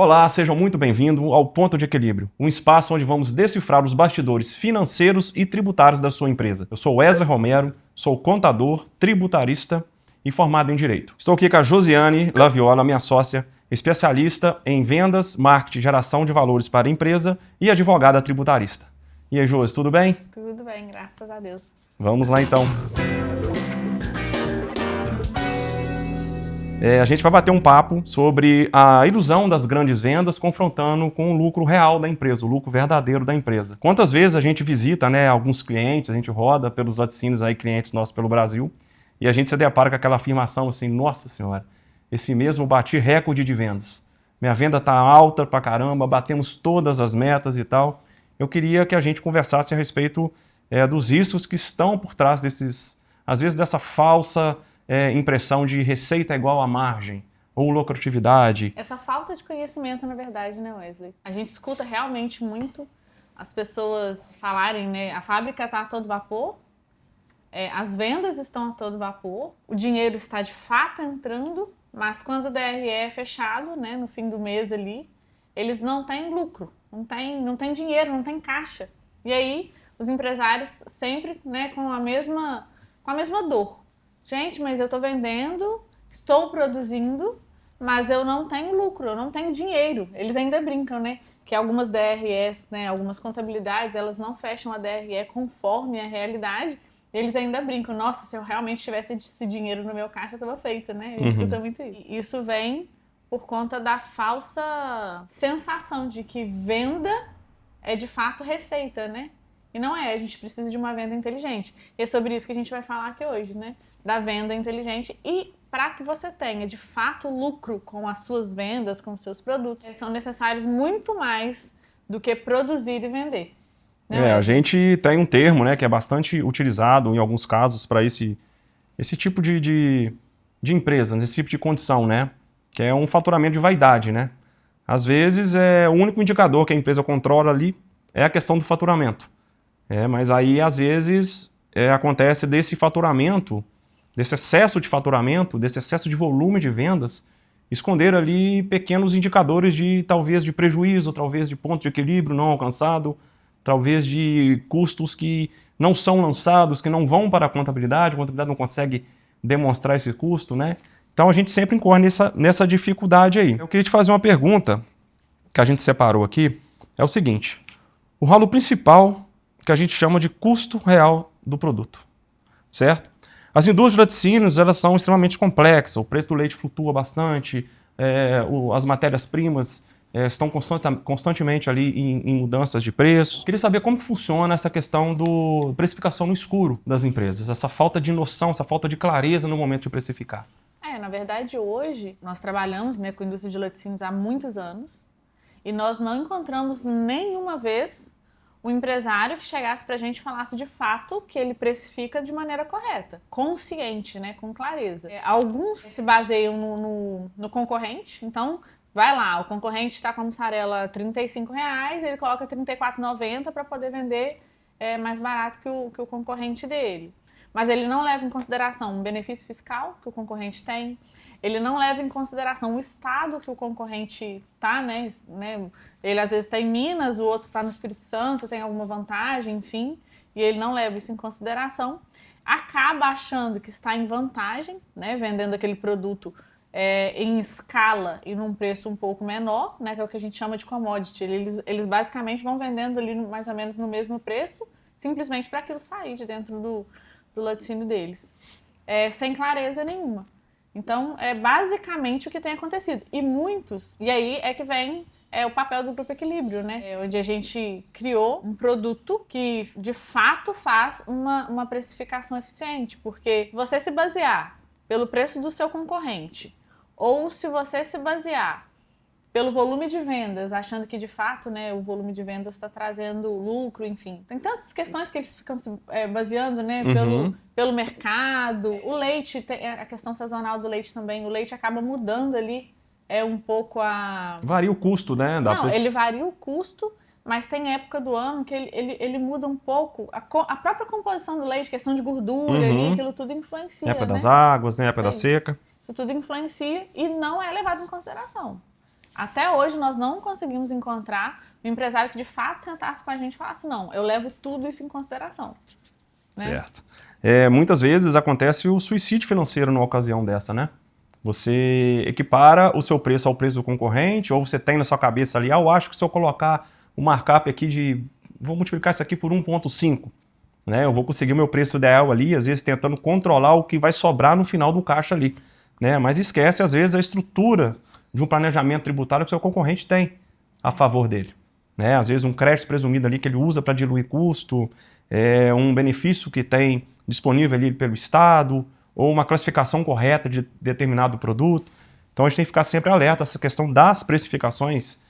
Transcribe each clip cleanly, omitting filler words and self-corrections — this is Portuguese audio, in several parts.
Olá, sejam muito bem-vindos ao Ponto de Equilíbrio, um espaço onde vamos decifrar os bastidores financeiros e tributários da sua empresa. Eu sou Wesley Romero, sou contador, tributarista e formado em Direito. Estou aqui com a Josiane Laviola, minha sócia, especialista em vendas, marketing, geração de valores para a empresa e advogada tributarista. E aí, Josi, tudo bem? Tudo bem, graças a Deus. Vamos lá, então. A gente vai bater um papo sobre a ilusão das grandes vendas confrontando com o lucro real da empresa, o lucro verdadeiro da empresa. Quantas vezes a gente visita, alguns clientes, a gente roda pelos laticínios aí, clientes nossos pelo Brasil, e a gente se depara com aquela afirmação assim, nossa senhora, esse mês eu bati recorde de vendas. Minha venda está alta pra caramba, batemos todas as metas e tal. Eu queria que a gente conversasse a respeito dos riscos que estão por trás desses, às vezes dessa falsa impressão de receita igual a margem ou lucratividade. Essa falta de conhecimento, na verdade, né, Wesley? A gente escuta realmente muito as pessoas falarem, né, a fábrica está a todo vapor, as vendas estão a todo vapor, o dinheiro está de fato entrando, mas quando o DRE é fechado, né, no fim do mês ali, eles não têm lucro, não tem dinheiro, não tem caixa. E aí, os empresários sempre, né, com a mesma dor. Gente, mas eu estou vendendo, estou produzindo, mas eu não tenho lucro, eu não tenho dinheiro. Eles ainda brincam, né? Que algumas DREs, né, algumas contabilidades, elas não fecham a DRE conforme a realidade. Eles ainda brincam, nossa, se eu realmente tivesse esse dinheiro no meu caixa, estava feito, né? Eles escutam muito isso. Isso vem por conta da falsa sensação de que venda é de fato receita, né? E não é, a gente precisa de uma venda inteligente. E é sobre isso que a gente vai falar aqui hoje, né? Da venda inteligente e para que você tenha, de fato, lucro com as suas vendas, com os seus produtos, são necessários muito mais do que produzir e vender. A gente tem um termo, né, que é bastante utilizado em alguns casos para esse tipo de empresa, esse tipo de condição, né? Que é um faturamento de vaidade, né? Às vezes, o único indicador que a empresa controla ali é a questão do faturamento. Mas aí, às vezes, acontece desse faturamento, desse excesso de faturamento, desse excesso de volume de vendas, esconder ali pequenos indicadores de, talvez, de prejuízo, talvez de ponto de equilíbrio não alcançado, talvez de custos que não são lançados, que não vão para a contabilidade não consegue demonstrar esse custo, né? Então a gente sempre incorre nessa dificuldade aí. Eu queria te fazer uma pergunta que a gente separou aqui, é o seguinte, o ralo principal que a gente chama de custo real do produto, certo? As indústrias de laticínios, elas são extremamente complexas, o preço do leite flutua bastante, as matérias-primas estão constantemente ali em mudanças de preço. Queria saber como que funciona essa questão da precificação no escuro das empresas, essa falta de noção, essa falta de clareza no momento de precificar. Na verdade, hoje, nós trabalhamos, né, com a indústria de laticínios há muitos anos e nós não encontramos nenhuma vez um empresário que chegasse para a gente e falasse de fato que ele precifica de maneira correta, consciente, né, com clareza. Alguns se baseiam no concorrente, então vai lá, o concorrente está com a mussarela R$ 35, ele coloca R$ 34,90 para poder vender mais barato que o concorrente dele. Mas ele não leva em consideração o benefício fiscal que o concorrente tem, ele não leva em consideração o estado que o concorrente está, né? Ele às vezes está em Minas, o outro está no Espírito Santo, tem alguma vantagem, enfim, e ele não leva isso em consideração. Acaba achando que está em vantagem, né? Vendendo aquele produto em escala e num preço um pouco menor, né? Que é o que a gente chama de commodity. Eles basicamente vão vendendo ali mais ou menos no mesmo preço, simplesmente para aquilo sair de dentro do laticínio deles, sem clareza nenhuma. Então, é basicamente o que tem acontecido. E aí é que vem o papel do Grupo Equilíbrio, né? Onde a gente criou um produto que, de fato, faz uma precificação eficiente. Porque se você se basear pelo preço do seu concorrente, ou se você se basear pelo volume de vendas, achando que de fato, né, o volume de vendas está trazendo lucro, enfim. Tem tantas questões que eles ficam se baseando, né, pelo mercado. O leite, a questão sazonal do leite também, o leite acaba mudando ali um pouco a... Varia o custo, né? Ele varia o custo, mas tem época do ano que ele muda um pouco a própria composição do leite, questão de gordura ali, aquilo tudo influencia, época das águas, né? Época da Sim. seca. Isso tudo influencia e não é levado em consideração. Até hoje nós não conseguimos encontrar um empresário que de fato sentasse com a gente e falasse, não, eu levo tudo isso em consideração. Né? Certo. Muitas vezes acontece o suicídio financeiro numa ocasião dessa, né? Você equipara o seu preço ao preço do concorrente, ou você tem na sua cabeça ali, eu acho que se eu colocar o markup aqui vou multiplicar isso aqui por 1,5, né? Eu vou conseguir o meu preço ideal ali, às vezes tentando controlar o que vai sobrar no final do caixa ali, né? Mas esquece, às vezes, a estrutura de um planejamento tributário que o seu concorrente tem a favor dele, né? Às vezes um crédito presumido ali que ele usa para diluir custo, um benefício que tem disponível ali pelo Estado, ou uma classificação correta de determinado produto. Então a gente tem que ficar sempre alerta a essa questão das precificações,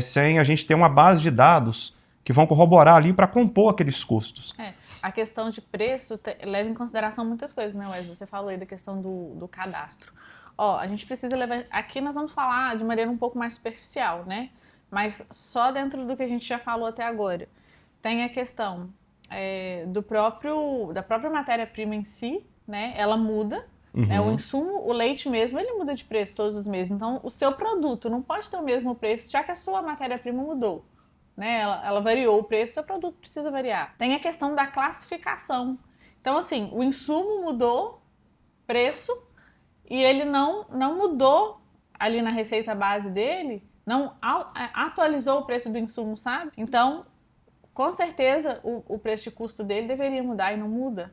sem a gente ter uma base de dados que vão corroborar ali para compor aqueles custos. A questão de preço leva em consideração muitas coisas, né, Wesley? Você falou aí da questão do cadastro. A gente precisa levar... Aqui nós vamos falar de maneira um pouco mais superficial, né? Mas só dentro do que a gente já falou até agora. Tem a questão da própria matéria-prima em si, né? Ela muda, né? O insumo, o leite mesmo, ele muda de preço todos os meses. Então, o seu produto não pode ter o mesmo preço, já que a sua matéria-prima mudou, né? Ela variou o preço, o seu produto precisa variar. Tem a questão da classificação. Então, assim, o insumo mudou preço e ele não mudou ali na receita base dele, não atualizou o preço do insumo, sabe? Então, com certeza, o preço de custo dele deveria mudar e não muda.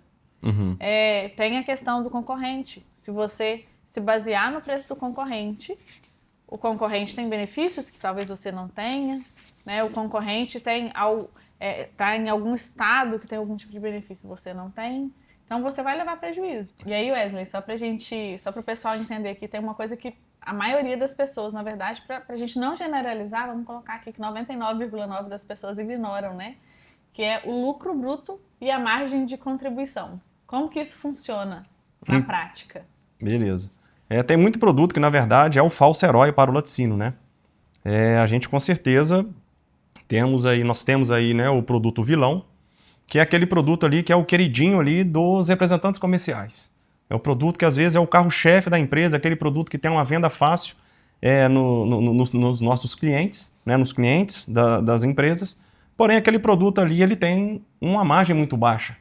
Tem a questão do concorrente. Se você se basear no preço do concorrente, o concorrente tem benefícios que talvez você não tenha, né? O concorrente está em algum estado que tem algum tipo de benefício que você não tem. Então você vai levar prejuízo. E aí, Wesley, só para o pessoal entender aqui, tem uma coisa que a maioria das pessoas, na verdade, para a gente não generalizar, vamos colocar aqui que 99,9% das pessoas ignoram, né? Que é o lucro bruto e a margem de contribuição. Como que isso funciona na prática? Beleza. Tem muito produto que, na verdade, é um falso herói para o laticínio, né? A gente, com certeza, nós temos aí, né, o produto vilão, que é aquele produto ali que é o queridinho ali dos representantes comerciais. É o produto que, às vezes, é o carro-chefe da empresa, aquele produto que tem uma venda fácil nos nossos clientes, né, nos clientes das empresas. Porém, aquele produto ali ele tem uma margem muito baixa.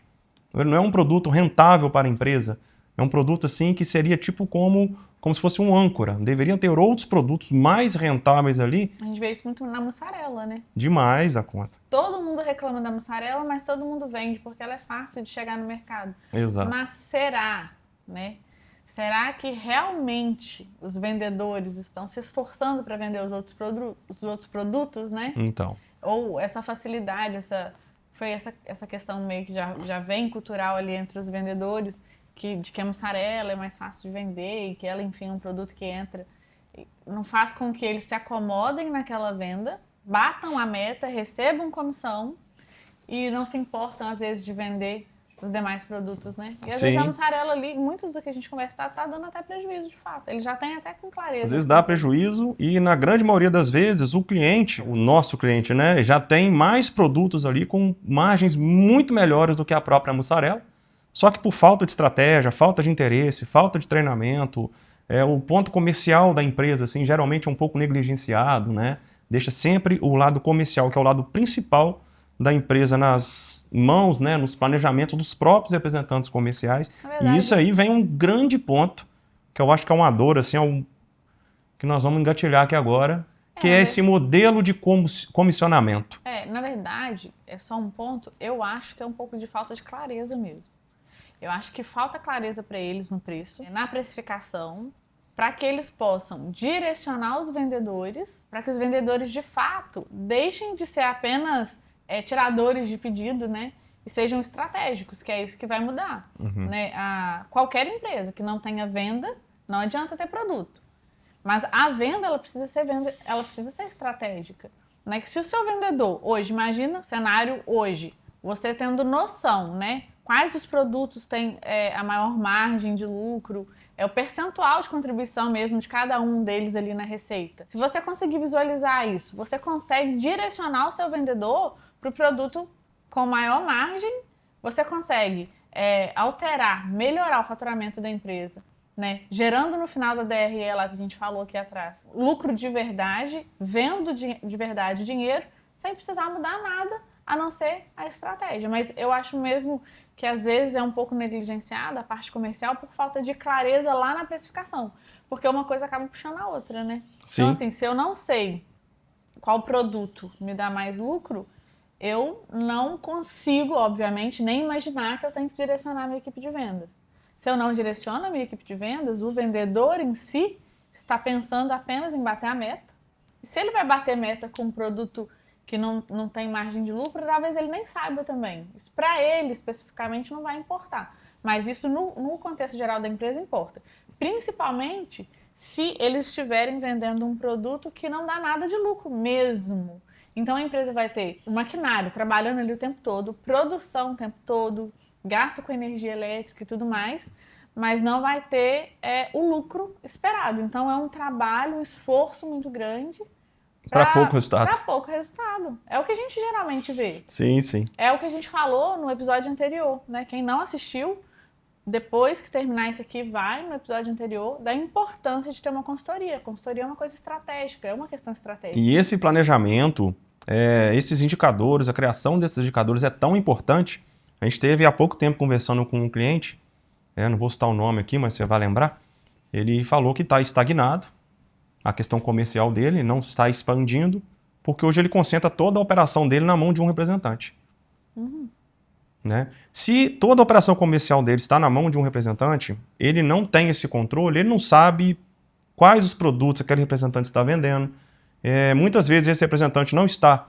Ele não é um produto rentável para a empresa. É um produto assim que seria tipo como se fosse um âncora. Deveriam ter outros produtos mais rentáveis ali. A gente vê isso muito na mussarela, né? Demais a conta. Todo mundo reclama da mussarela, mas todo mundo vende porque ela é fácil de chegar no mercado. Exato. Mas será, né? Será que realmente os vendedores estão se esforçando para vender os outros produtos, né? Então. Ou essa facilidade, essa questão meio que já vem cultural ali entre os vendedores, de que a mussarela é mais fácil de vender e que ela, enfim, é um produto que entra. Não faz com que eles se acomodem naquela venda, batam a meta, recebam comissão e não se importam, às vezes, de vender os demais produtos, né? E às vezes a mussarela ali, muitos do que a gente conversa, tá dando até prejuízo, de fato. Ele já tem até com clareza. Às vezes dá prejuízo e, na grande maioria das vezes, o cliente, o nosso cliente, né, já tem mais produtos ali com margens muito melhores do que a própria mussarela. Só que por falta de estratégia, falta de interesse, falta de treinamento, o ponto comercial da empresa, assim, geralmente é um pouco negligenciado, né? Deixa sempre o lado comercial, que é o lado principal da empresa, nas mãos, né, nos planejamentos dos próprios representantes comerciais. E isso aí vem um grande ponto, que eu acho que é uma dor, assim, que nós vamos engatilhar aqui agora, que é esse modelo de comissionamento. Na verdade, é só um ponto, eu acho que é um pouco de falta de clareza mesmo. Eu acho que falta clareza para eles no preço, na precificação, para que eles possam direcionar os vendedores, para que os vendedores, de fato, deixem de ser apenas tiradores de pedido, né? E sejam estratégicos, que é isso que vai mudar. Né? Qualquer empresa que não tenha venda, não adianta ter produto. Mas a venda, ela precisa ser estratégica. Né? Que se o seu vendedor, hoje, imagina o cenário hoje, você tendo noção, né? Quais os produtos têm a maior margem de lucro, o percentual de contribuição mesmo de cada um deles ali na receita. Se você conseguir visualizar isso, você consegue direcionar o seu vendedor para o produto com maior margem, você consegue alterar, melhorar o faturamento da empresa, né, gerando no final da DRE lá que a gente falou aqui atrás, lucro de verdade, vendo de verdade dinheiro, sem precisar mudar nada, a não ser a estratégia. Mas eu acho mesmo que às vezes é um pouco negligenciada a parte comercial por falta de clareza lá na precificação, porque uma coisa acaba puxando a outra, né? Sim. Então, assim, se eu não sei qual produto me dá mais lucro, eu não consigo, obviamente, nem imaginar que eu tenho que direcionar a minha equipe de vendas. Se eu não direciono a minha equipe de vendas, o vendedor em si está pensando apenas em bater a meta. E se ele vai bater meta com um produto que não tem margem de lucro, talvez ele nem saiba também. Isso para ele, especificamente, não vai importar. Mas isso, no contexto geral da empresa, importa. Principalmente se eles estiverem vendendo um produto que não dá nada de lucro mesmo. Então, a empresa vai ter o maquinário trabalhando ali o tempo todo, produção o tempo todo, gasto com energia elétrica e tudo mais, mas não vai ter o lucro esperado. Então, é um trabalho, um esforço muito grande para pouco resultado. Para pouco resultado. É o que a gente geralmente vê. Sim, sim. É o que a gente falou no episódio anterior, né? Quem não assistiu, depois que terminar isso aqui, vai no episódio anterior da importância de ter uma consultoria. Consultoria é uma coisa estratégica, é uma questão estratégica. E esse planejamento, esses indicadores, a criação desses indicadores é tão importante. A gente teve há pouco tempo conversando com um cliente, não vou citar o nome aqui, mas você vai lembrar, ele falou que está estagnado, a questão comercial dele não está expandindo, porque hoje ele concentra toda a operação dele na mão de um representante. Né? Se toda a operação comercial dele está na mão de um representante, ele não tem esse controle, ele não sabe quais os produtos aquele representante está vendendo. Muitas vezes esse representante não está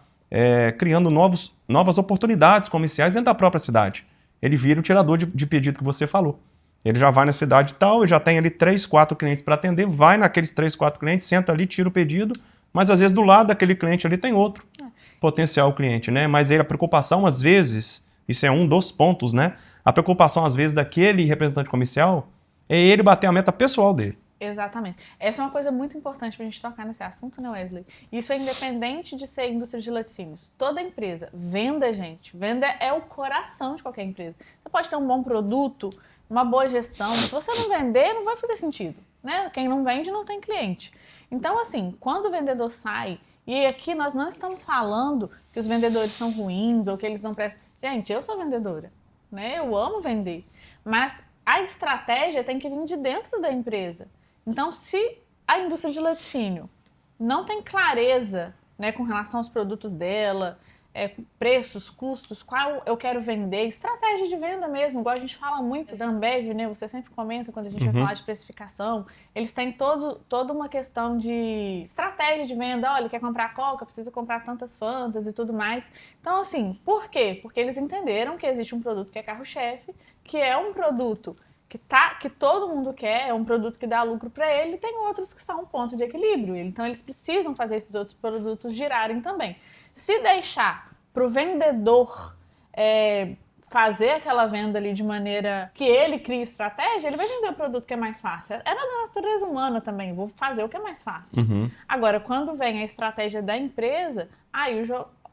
criando novas oportunidades comerciais dentro da própria cidade. Ele vira o tirador de pedido que você falou. Ele já vai na cidade tal, e já tem ali 3, 4 clientes para atender, vai naqueles 3, 4 clientes, senta ali, tira o pedido, mas às vezes do lado daquele cliente ali tem outro potencial cliente, né? Mas a preocupação às vezes, isso é um dos pontos, né? A preocupação às vezes daquele representante comercial é ele bater a meta pessoal dele. Exatamente. Essa é uma coisa muito importante para a gente tocar nesse assunto, né, Wesley? Isso é independente de ser indústria de laticínios. Toda empresa, venda, gente. Venda é o coração de qualquer empresa. Você pode ter um bom produto, uma boa gestão. Se você não vender, não vai fazer sentido, né? Quem não vende não tem cliente. Então, assim, quando o vendedor sai, e aqui nós não estamos falando que os vendedores são ruins ou que eles não prestam. Gente, eu sou vendedora, né? Eu amo vender. Mas a estratégia tem que vir de dentro da empresa. Então, se a indústria de laticínio não tem clareza, né, com relação aos produtos dela, preços, custos, qual eu quero vender, estratégia de venda mesmo, igual a gente fala muito da Ambev, né? Você sempre comenta quando a gente vai falar de precificação, eles têm toda uma questão de estratégia de venda. Olha, quer comprar Coca, precisa comprar tantas Fantas e tudo mais. Então, assim, por quê? Porque eles entenderam que existe um produto que é carro-chefe, que é um produto que todo mundo quer, é um produto que dá lucro para ele, e tem outros que são um ponto de equilíbrio. Então, eles precisam fazer esses outros produtos girarem também. Se deixar para o vendedor fazer aquela venda ali de maneira que ele crie estratégia, ele vai vender o produto que é mais fácil. É da natureza humana também, vou fazer o que é mais fácil. Agora, quando vem a estratégia da empresa, aí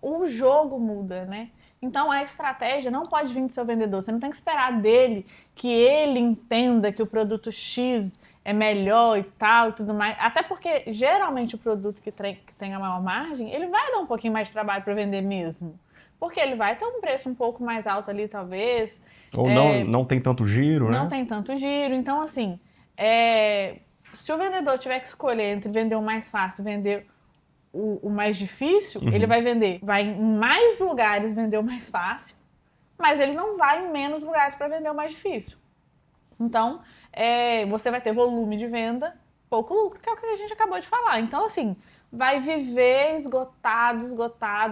o jogo muda, né? Então, a estratégia não pode vir do seu vendedor. Você não tem que esperar dele que ele entenda que o produto X é melhor e tal e tudo mais. Até porque, geralmente, o produto que tem a maior margem, ele vai dar um pouquinho mais de trabalho para vender mesmo. Porque ele vai ter um preço um pouco mais alto ali, talvez. Ou não tem tanto giro, né? Não tem tanto giro. Então, assim, se o vendedor tiver que escolher entre vender o mais fácil e vender o mais difícil, ele vai em mais lugares vender o mais fácil, mas ele não vai em menos lugares para vender o mais difícil. Então, você vai ter volume de venda, pouco lucro, que é o que a gente acabou de falar. Então, assim, vai viver esgotado,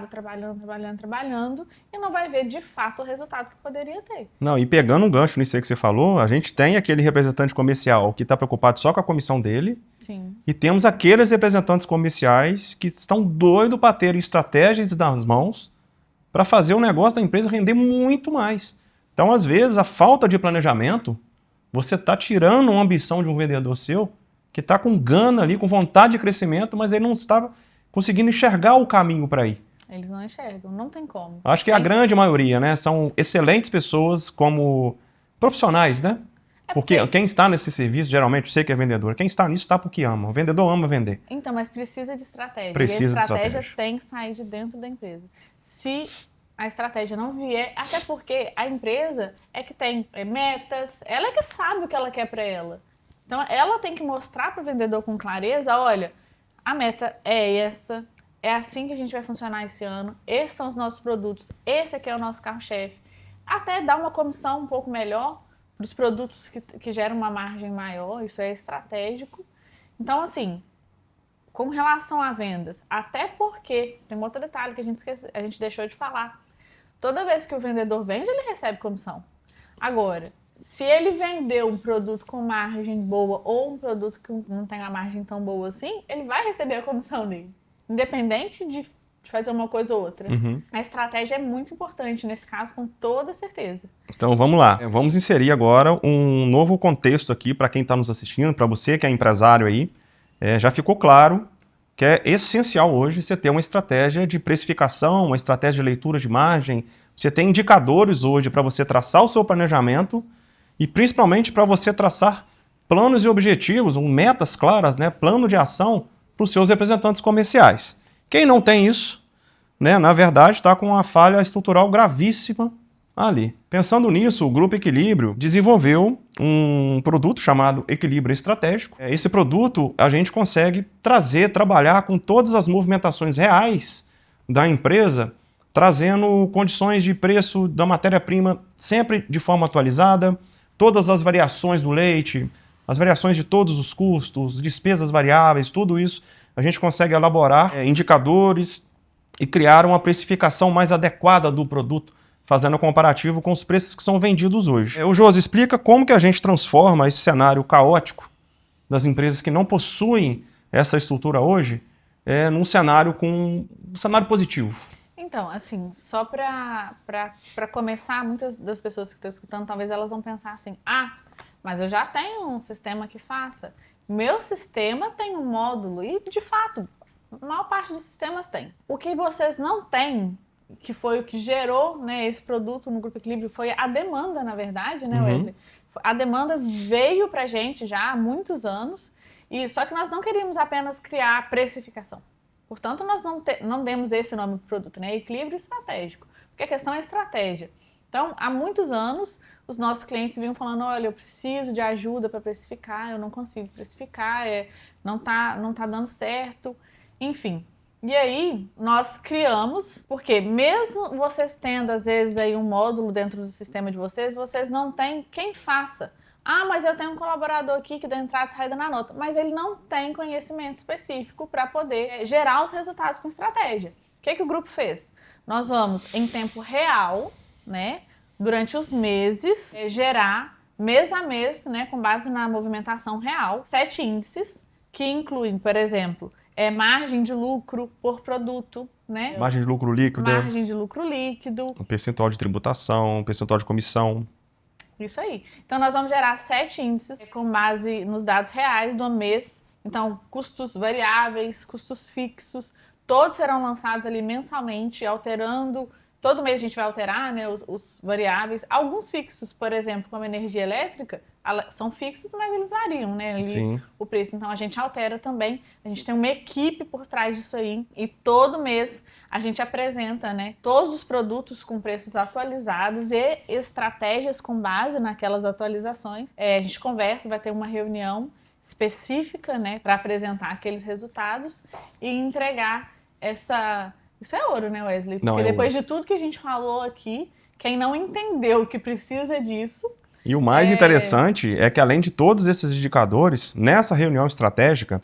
trabalhando, e não vai ver de fato o resultado que poderia ter. Não, e pegando um gancho nisso aí que você falou, a gente tem aquele representante comercial que está preocupado só com a comissão dele. Sim. E temos aqueles representantes comerciais que estão doidos para ter estratégias nas mãos para fazer o negócio da empresa render muito mais. Então, às vezes, a falta de planejamento, você está tirando uma ambição de um vendedor seu que está com gana ali, com vontade de crescimento, mas ele não está conseguindo enxergar o caminho para ir. Eles não enxergam, não tem como. Acho que a grande maioria, né? São excelentes pessoas como profissionais, né? Porque quem está nesse serviço, geralmente, você que é vendedor, quem está nisso está porque ama. O vendedor ama vender. Então, mas precisa de estratégia. Precisa e a estratégia de tem que sair de dentro da empresa. Se a estratégia não vier, até porque a empresa é que tem metas, ela é que sabe o que ela quer para ela. Então, ela tem que mostrar para o vendedor com clareza, olha, a meta é essa, é assim que a gente vai funcionar esse ano, esses são os nossos produtos, esse aqui é o nosso carro-chefe. Até dar uma comissão um pouco melhor dos produtos que geram uma margem maior, isso é estratégico. Então, assim, com relação a vendas, até porque, tem um outro detalhe que a gente deixou de falar. Toda vez que o vendedor vende, ele recebe comissão. Agora, se ele vendeu um produto com margem boa ou um produto que não tem a margem tão boa assim, ele vai receber a comissão dele. Independente de fazer uma coisa ou outra. A estratégia é muito importante nesse caso, com toda certeza. Então vamos lá, vamos inserir agora um novo contexto aqui para quem está nos assistindo, para você que é empresário aí. Já ficou claro que é essencial hoje você ter uma estratégia de precificação, uma estratégia de leitura de margem. Você tem indicadores hoje para você traçar o seu planejamento e principalmente para você traçar planos e objetivos, metas claras, né? Plano de ação para os seus representantes comerciais. Quem não tem isso, né, na verdade, está com uma falha estrutural gravíssima ali. Pensando nisso, o Grupo Equilíbrio desenvolveu um produto chamado Equilíbrio Estratégico. Esse produto a gente consegue trabalhar com todas as movimentações reais da empresa, trazendo condições de preço da matéria-prima sempre de forma atualizada, todas as variações do leite, as variações de todos os custos, despesas variáveis, tudo isso a gente consegue elaborar indicadores e criar uma precificação mais adequada do produto, fazendo um comparativo com os preços que são vendidos hoje. O Josi, explica como que a gente transforma esse cenário caótico das empresas que não possuem essa estrutura hoje num cenário positivo. Então, assim, só para começar, muitas das pessoas que estão escutando, talvez elas vão pensar assim, mas eu já tenho um sistema que faça. Meu sistema tem um módulo e, de fato, a maior parte dos sistemas tem. O que vocês não têm, que foi o que gerou, né, esse produto no Grupo Equilíbrio, foi a demanda, na verdade, né, Wesley? A demanda veio pra gente já há muitos anos, só que nós não queríamos apenas criar precificação. Portanto, nós não demos esse nome para o produto, né? Equilíbrio estratégico, porque a questão é estratégia. Então, há muitos anos, os nossos clientes vinham falando, olha, eu preciso de ajuda para precificar, eu não consigo precificar, não tá dando certo, enfim. E aí, nós criamos, porque mesmo vocês tendo, às vezes, aí um módulo dentro do sistema de vocês não têm quem faça. Mas eu tenho um colaborador aqui que dá entrada e saída na nota, mas ele não tem conhecimento específico para poder gerar os resultados com estratégia. O que o grupo fez? Nós vamos, em tempo real, né, durante os meses, gerar mês a mês, né, com base na movimentação real, 7 índices que incluem, por exemplo, margem de lucro por produto, né? Margem de lucro líquido. Margem de lucro líquido. Um percentual de tributação, um percentual de comissão. Isso aí. Então, nós vamos gerar 7 índices com base nos dados reais do mês. Então, custos variáveis, custos fixos, todos serão lançados ali mensalmente, alterando. Todo mês a gente vai alterar, né, os variáveis. Alguns fixos, por exemplo, como energia elétrica, são fixos, mas eles variam, né, ali, o preço. Então, a gente altera também. A gente tem uma equipe por trás disso aí. E todo mês a gente apresenta, né, todos os produtos com preços atualizados e estratégias com base naquelas atualizações. A gente conversa, vai ter uma reunião específica, né, para apresentar aqueles resultados e entregar essa... Isso é ouro, né, Wesley? Porque depois de tudo que a gente falou aqui, quem não entendeu que precisa disso... E o mais interessante é que, além de todos esses indicadores, nessa reunião estratégica,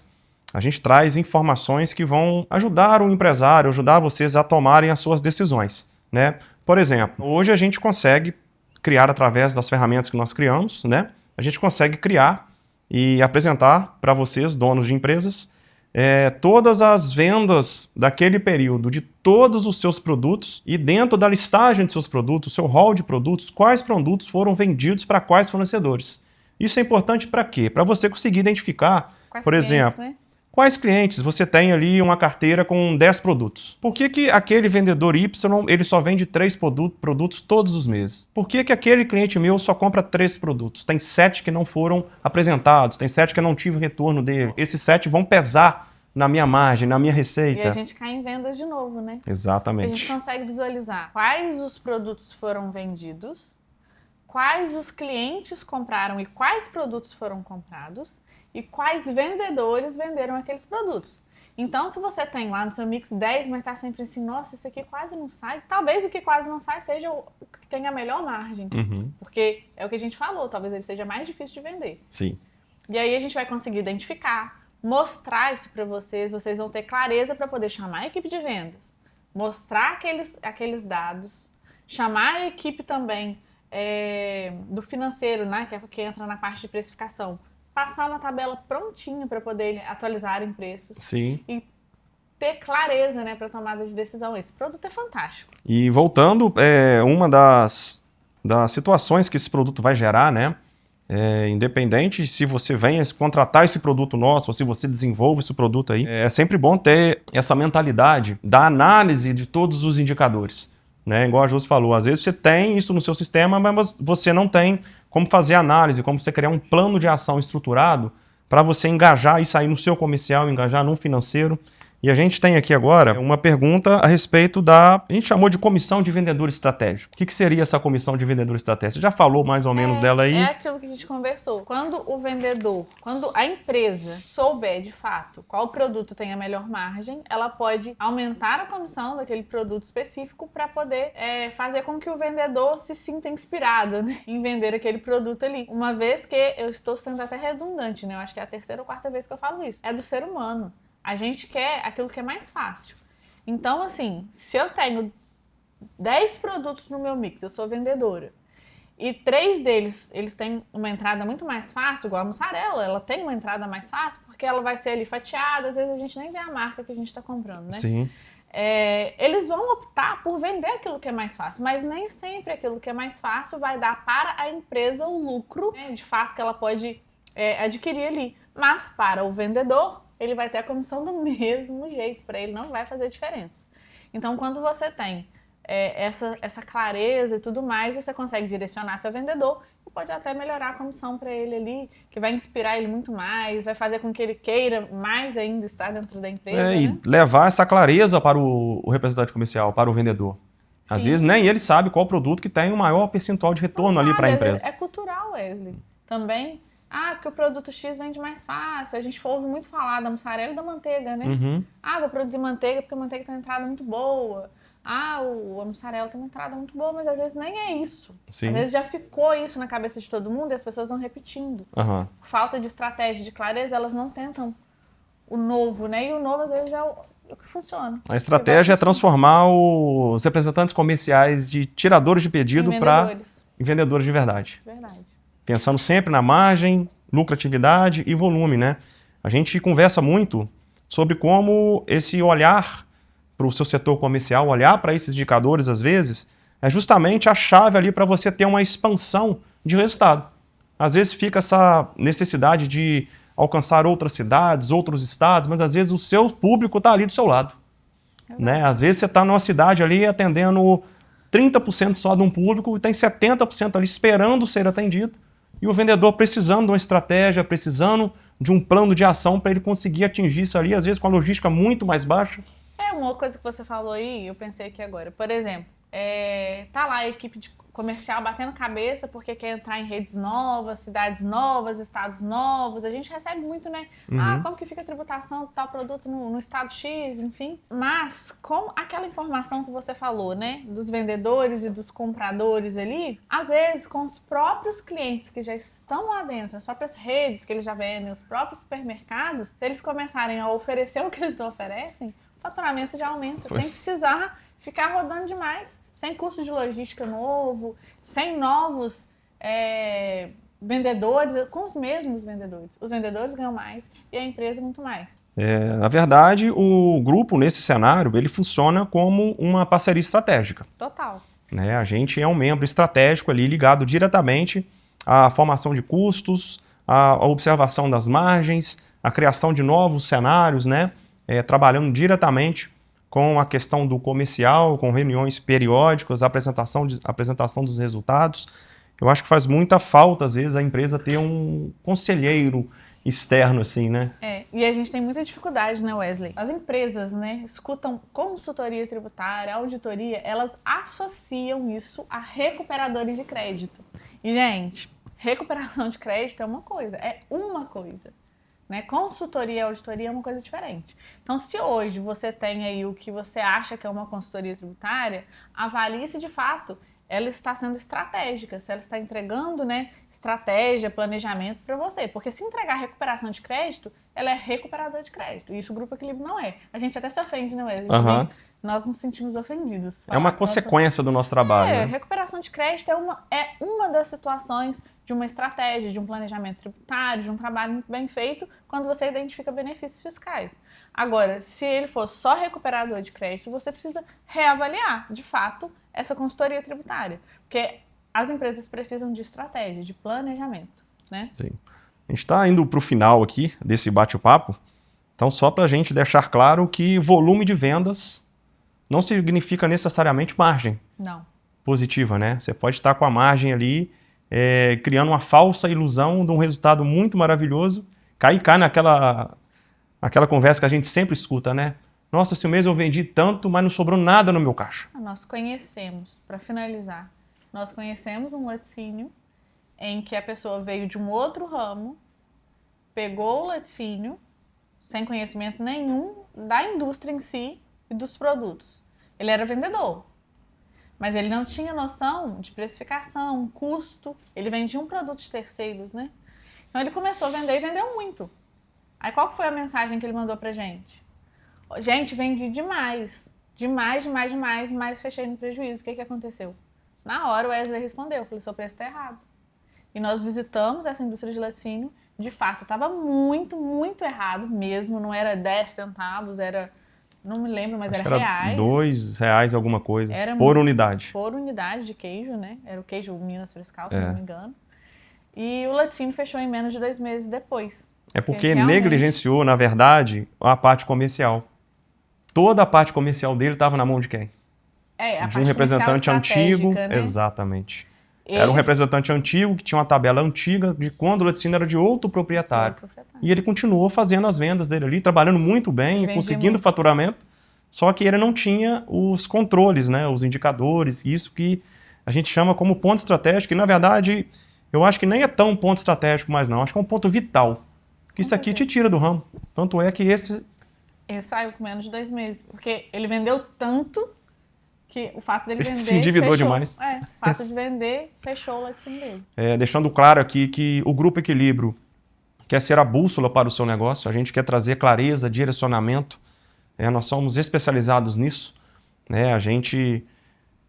a gente traz informações que vão ajudar o empresário, ajudar vocês a tomarem as suas decisões, né? Por exemplo, hoje a gente consegue criar, através das ferramentas que nós criamos, né? A gente consegue criar e apresentar para vocês, donos de empresas, todas as vendas daquele período de todos os seus produtos e dentro da listagem de seus produtos, seu hall de produtos, quais produtos foram vendidos para quais fornecedores. Isso é importante para quê? Para você conseguir identificar, quais por clientes, exemplo, né? Quais clientes você tem ali uma carteira com 10 produtos? Por que aquele vendedor Y ele só vende 3 produtos todos os meses? Por que aquele cliente meu só compra 3 produtos? Tem 7 que não foram apresentados, tem 7 que eu não tive retorno dele. Esses 7 vão pesar na minha margem, na minha receita. E a gente cai em vendas de novo, né? Exatamente. A gente consegue visualizar quais os produtos foram vendidos, quais os clientes compraram e quais produtos foram comprados e quais vendedores venderam aqueles produtos. Então, se você tem lá no seu mix 10, mas está sempre assim, nossa, isso aqui quase não sai, talvez o que quase não sai seja o que tem a melhor margem. Porque é o que a gente falou, talvez ele seja mais difícil de vender. Sim. E aí a gente vai conseguir identificar, mostrar isso para vocês vão ter clareza para poder chamar a equipe de vendas, mostrar aqueles dados, chamar a equipe também do financeiro, né, que entra na parte de precificação, passar uma tabela prontinha para poder atualizar em preços. Sim. E ter clareza, né, para tomada de decisão. Esse produto é fantástico. E voltando, uma das situações que esse produto vai gerar, né? Independente se você venha contratar esse produto nosso ou se você desenvolve esse produto aí, é sempre bom ter essa mentalidade da análise de todos os indicadores. Né? Igual a Josi falou, às vezes você tem isso no seu sistema, mas você não tem como fazer análise, como você criar um plano de ação estruturado para você engajar isso aí no seu comercial, engajar no financeiro. E a gente tem aqui agora uma pergunta a respeito a gente chamou de comissão de vendedor estratégico. O que seria essa comissão de vendedor estratégico? Você já falou mais ou menos dela aí? É aquilo que a gente conversou. Quando a empresa souber de fato qual produto tem a melhor margem, ela pode aumentar a comissão daquele produto específico para poder fazer com que o vendedor se sinta inspirado, né, em vender aquele produto ali. Uma vez que eu estou sendo até redundante, né? Eu acho que é a 3ª ou 4ª vez que eu falo isso. É do ser humano. A gente quer aquilo que é mais fácil. Então, assim, se eu tenho 10 produtos no meu mix, eu sou vendedora, e 3 deles, eles têm uma entrada muito mais fácil, igual a mussarela, ela tem uma entrada mais fácil, porque ela vai ser ali fatiada, às vezes a gente nem vê a marca que a gente está comprando, né? Sim. Eles vão optar por vender aquilo que é mais fácil, mas nem sempre aquilo que é mais fácil vai dar para a empresa o lucro, né, de fato, que ela pode adquirir ali. Mas para o vendedor, ele vai ter a comissão do mesmo jeito, para ele não vai fazer diferença. Então, quando você tem essa clareza e tudo mais, você consegue direcionar seu vendedor e pode até melhorar a comissão para ele ali, que vai inspirar ele muito mais, vai fazer com que ele queira mais ainda estar dentro da empresa. Né? E levar essa clareza para o representante comercial, para o vendedor. Sim. Às vezes nem ele sabe qual produto que tem o maior percentual de retorno ali para a empresa. É cultural, Wesley. Também. Porque o produto X vende mais fácil. A gente ouve muito falar da mussarela e da manteiga, né? Vou produzir manteiga porque a manteiga tem uma entrada muito boa. A mussarela tem uma entrada muito boa, mas às vezes nem é isso. Sim. Às vezes já ficou isso na cabeça de todo mundo e as pessoas vão repetindo. Por falta de estratégia, de clareza, elas não tentam o novo, né? E o novo, às vezes, é o que funciona. A estratégia é transformar os representantes comerciais de tiradores de pedido para vendedores de verdade. Verdade. Pensando sempre na margem, lucratividade e volume, né? A gente conversa muito sobre como esse olhar para o seu setor comercial, olhar para esses indicadores, às vezes, é justamente a chave ali para você ter uma expansão de resultado. Às vezes fica essa necessidade de alcançar outras cidades, outros estados, mas às vezes o seu público está ali do seu lado. Né? Às vezes você está numa cidade ali atendendo 30% só de um público e tem 70% ali esperando ser atendido. E o vendedor precisando de uma estratégia, precisando de um plano de ação para ele conseguir atingir isso ali, às vezes com a logística muito mais baixa. Uma coisa que você falou aí, eu pensei aqui agora. Por exemplo, tá lá a equipe comercial batendo cabeça porque quer entrar em redes novas, cidades novas, estados novos. A gente recebe muito, né? Como que fica a tributação de tal produto no estado X, enfim. Mas com aquela informação que você falou, né? Dos vendedores e dos compradores ali, às vezes com os próprios clientes que já estão lá dentro, as próprias redes que eles já vendem, os próprios supermercados, se eles começarem a oferecer o que eles não oferecem, o faturamento já aumenta, sem precisar ficar rodando demais. Sem custo de logística novo, sem novos vendedores, com os mesmos vendedores. Os vendedores ganham mais e a empresa muito mais. Na verdade, o grupo, nesse cenário, ele funciona como uma parceria estratégica. Total. Né? A gente é um membro estratégico ali, ligado diretamente à formação de custos, à observação das margens, a criação de novos cenários, né? Trabalhando diretamente com a questão do comercial, com reuniões periódicas, apresentação dos resultados. Eu acho que faz muita falta, às vezes, a empresa ter um conselheiro externo, assim, né? E a gente tem muita dificuldade, né, Wesley? As empresas, né, escutam consultoria tributária, auditoria, elas associam isso a recuperadores de crédito. E, gente, recuperação de crédito é uma coisa, né? Consultoria e auditoria é uma coisa diferente. Então, se hoje você tem aí o que você acha que é uma consultoria tributária, avalie se de fato ela está sendo estratégica, se ela está entregando, né, estratégia, planejamento para você. Porque se entregar recuperação de crédito, ela é recuperador de crédito. E isso o Grupo Equilíbrio não é. A gente até se ofende, né, Wesley? Nós nos sentimos ofendidos. É uma consequência do nosso trabalho. Né? Recuperação de crédito é uma das situações de uma estratégia, de um planejamento tributário, de um trabalho muito bem feito, quando você identifica benefícios fiscais. Agora, se ele for só recuperador de crédito, você precisa reavaliar, de fato, essa consultoria tributária. Porque as empresas precisam de estratégia, de planejamento, né? Sim. A gente está indo para o final aqui desse bate-papo, então só para a gente deixar claro que volume de vendas não significa necessariamente margem positiva, né? Você pode estar com a margem ali, criando uma falsa ilusão de um resultado muito maravilhoso, cai naquela conversa que a gente sempre escuta, né? Nossa, esse mês eu vendi tanto, mas não sobrou nada no meu caixa. Nós conhecemos, para finalizar, nós conhecemos um laticínio em que a pessoa veio de um outro ramo, pegou o laticínio, sem conhecimento nenhum da indústria em si e dos produtos. Ele era vendedor, mas ele não tinha noção de precificação, custo. Ele vendia um produto de terceiros, né? Então ele começou a vender e vendeu muito. Aí qual foi a mensagem que ele mandou pra gente? Gente, vendi demais, mas fechei no prejuízo. O que aconteceu? Na hora o Wesley respondeu, falei, seu preço está errado. E nós visitamos essa indústria de laticínio, de fato, estava muito, muito errado mesmo, não era 10 centavos, era, não me lembro, mas era reais. R$2 alguma coisa, por unidade. Por unidade de queijo, né? Era o queijo Minas Frescal, se não me engano. E o laticínio fechou em menos de 2 meses depois. É porque negligenciou, na verdade, a parte comercial. Toda a parte comercial dele estava na mão de quem? De um representante antigo. Né? Exatamente. Era um representante antigo que tinha uma tabela antiga de quando o laticínio era de outro proprietário. E ele continuou fazendo as vendas dele ali, trabalhando muito bem, conseguindo faturamento, só que ele não tinha os controles, né, os indicadores, isso que a gente chama como ponto estratégico, e na verdade eu acho que nem é tão ponto estratégico mais não, acho que é um ponto vital, que isso aqui te tira do ramo. Tanto é que esse saiu com menos de 2 meses, porque ele vendeu tanto que o fato dele vender se endividou demais. O fato de vender fechou o laticínio dele. Deixando claro aqui que o Grupo Equilíbrio quer ser a bússola para o seu negócio, a gente quer trazer clareza, direcionamento, nós somos especializados nisso, né? A gente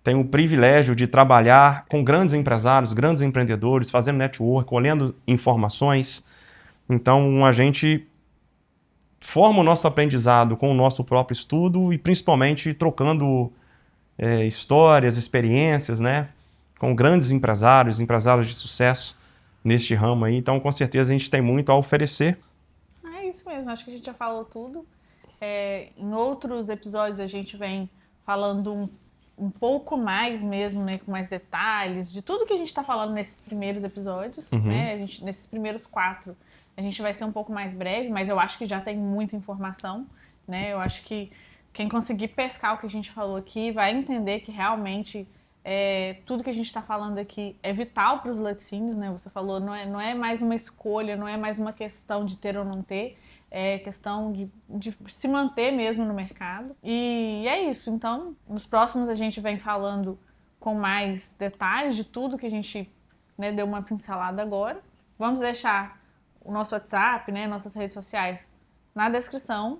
tem o privilégio de trabalhar com grandes empresários, grandes empreendedores, fazendo network, olhando informações. Então a gente forma o nosso aprendizado com o nosso próprio estudo e principalmente trocando histórias, experiências, né, com grandes empresários de sucesso neste ramo aí. Então, com certeza, a gente tem muito a oferecer. É isso mesmo, acho que a gente já falou tudo. Em outros episódios, a gente vem falando um pouco mais mesmo, né, com mais detalhes, de tudo que a gente está falando nesses primeiros episódios, né, nesses primeiros 4. A gente vai ser um pouco mais breve, mas eu acho que já tem muita informação, né, eu acho que quem conseguir pescar o que a gente falou aqui vai entender que realmente tudo que a gente está falando aqui é vital para os laticínios, né? Você falou, não é mais uma escolha, não é mais uma questão de ter ou não ter, é questão de se manter mesmo no mercado. E é isso. Então, nos próximos a gente vem falando com mais detalhes de tudo que a gente, né, deu uma pincelada agora. Vamos deixar o nosso WhatsApp, né, nossas redes sociais na descrição.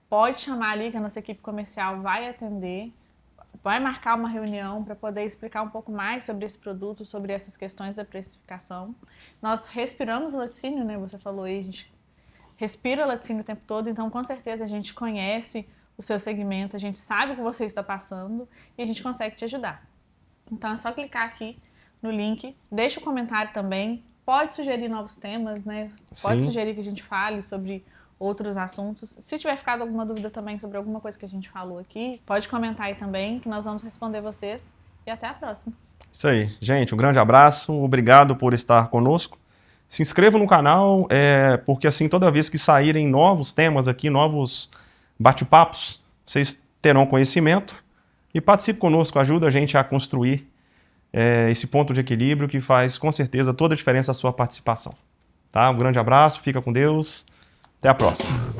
Pode chamar ali que a nossa equipe comercial vai atender, vai marcar uma reunião para poder explicar um pouco mais sobre esse produto, sobre essas questões da precificação. Nós respiramos o laticínio, né? Você falou aí, a gente respira o laticínio o tempo todo, então com certeza a gente conhece o seu segmento, a gente sabe o que você está passando e a gente consegue te ajudar. Então é só clicar aqui no link, deixa o comentário também, pode sugerir novos temas, né? Pode Sim. sugerir que a gente fale sobre outros assuntos. Se tiver ficado alguma dúvida também sobre alguma coisa que a gente falou aqui, pode comentar aí também, que nós vamos responder vocês. E até a próxima. Isso aí. Gente, um grande abraço. Obrigado por estar conosco. Se inscreva no canal, porque assim, toda vez que saírem novos temas aqui, novos bate-papos, vocês terão conhecimento. E participe conosco, ajuda a gente a construir esse ponto de equilíbrio que faz, com certeza, toda a diferença a sua participação. Tá? Um grande abraço, fica com Deus. Até a próxima.